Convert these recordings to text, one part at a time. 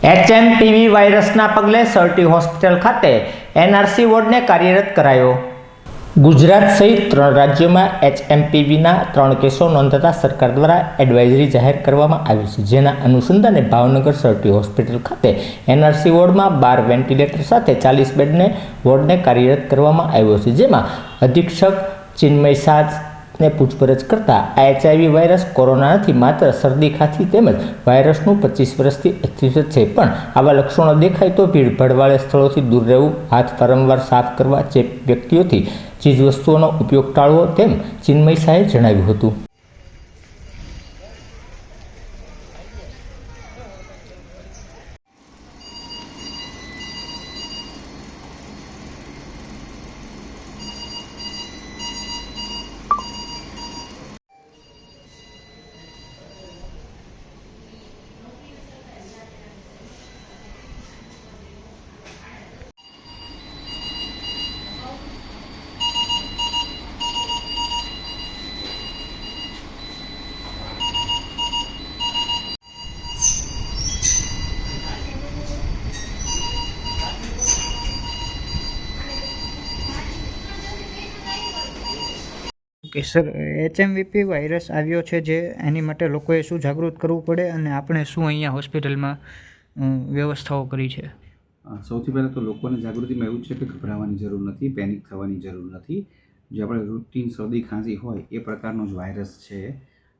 HMPV વાયરસના પગલે Sir T hospital ખાતે NRC વોર્ડને કાર્યરત કરાયો। ગુજરાત સહિત 3 રાજ્યોમાં HMPVના 3 કેસો નોંધાતા સરકાર દ્વારા એડવાઇઝરી જાહેર કરવામાં આવી છે, જેના અનુસંધાને ભાવનગર સરટી હોસ્પિટલ ખાતે NRC વોર્ડમાં 12 વેન્ટિલેટર સાથે 40 બેડને વોર્ડને કાર્યરત કરવામાં આવ્યો છે, જેમાં અધિક્ષક ચિન્મય શાહને પૂછપરછ કરતા HIV વાયરસ કોરોના નથી, માત્ર શરદી ખાંસી તેમજ વાયરસનું 25 વર્ષથી અસ્તિત્વ છે, પણ આવા લક્ષણો દેખાય તો ભીડભાડવાળા સ્થળોથી દૂર રહેવું, હાથ વારંવાર સાફ કરવા, ચેપી વ્યક્તિઓથી ચીજવસ્તુઓનો ઉપયોગ ટાળવો તેમ ચિન્મય શાહે જણાવ્યું હતું। ઓકે સર, HMVP વાયરસ આવ્યો છે, જે એની માટે લોકોએ શું જાગૃત કરવું પડે અને આપણે શું અહીંયા હોસ્પિટલમાં વ્યવસ્થાઓ કરી છે? સૌથી પહેલાં તો લોકોને જાગૃતિમાં એવું છે કે ગભરાવાની જરૂર નથી, પેનિક થવાની જરૂર નથી। જે આપણે રૂટીન શરદી ખાંસી હોય એ પ્રકારનો જ વાયરસ છે।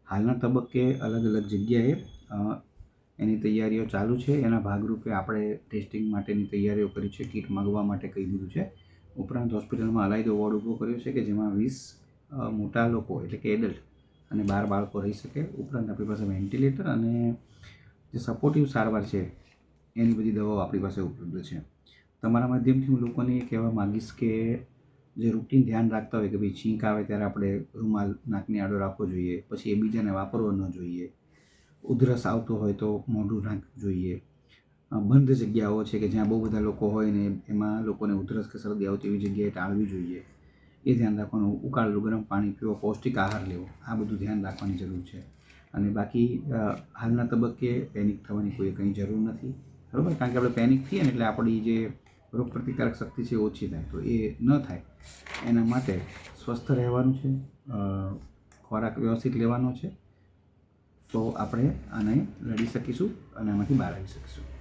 હાલના તબક્કે અલગ અલગ જગ્યાએ એની તૈયારીઓ ચાલુ છે। એના ભાગરૂપે આપણે ટેસ્ટિંગ માટેની તૈયારીઓ કરી છે, કીટ માગવા માટે કહી દીધું છે। ઉપરાંત હોસ્પિટલમાં અલાયદો વોર્ડ ઊભો કર્યો છે કે જેમાં 20 મોટા લોકો એટલે કે એડલ્ટ અને 12 બાળકો રહી શકે। ઉપરાંત આપણી પાસે વેન્ટિલેટર અને જે સપોર્ટિવ સારવાર છે એની બધી દવાઓ આપણી પાસે ઉપલબ્ધ છે। તમારા માધ્યમથી હું લોકોને એ કહેવા માગીશ કે જે રૂટીન ધ્યાન રાખતા હોય કે ભાઈ છીંક આવે ત્યારે આપણે રૂમાલ નાકની આડો રાખવો જોઈએ, પછી એ બીજાને વાપરવો ન જોઈએ। ઉધરસ આવતો હોય તો મોઢું ઢાંકવું જોઈએ। બંધ જગ્યાઓ છે કે જ્યાં બહુ બધા લોકો હોય ને એમાં લોકોને ઉધરસ કે શરદી આવતી એવી જગ્યાએ ટાળવી જોઈએ, એ ધ્યાન રાખવાનું। ઉકાળેલું ગરમ પાણી પીવો, પૌષ્ટિક આહાર લેવો, આ બધું ધ્યાન રાખવાની જરૂર છે। અને બાકી હાલના તબક્કે પેનિક થવાની કોઈ કંઈ જરૂર નથી, બરાબર? કારણ કે આપણે પેનિક થઈએ ને એટલે આપણી જે રોગપ્રતિકારક શક્તિ છે ઓછી થાય, તો એ ન થાય એના માટે સ્વસ્થ રહેવાનું છે, ખોરાક વ્યવસ્થિત લેવાનો છે, તો આપણે આને લડી શકીશું અને આમાંથી બહાર આવી શકીશું।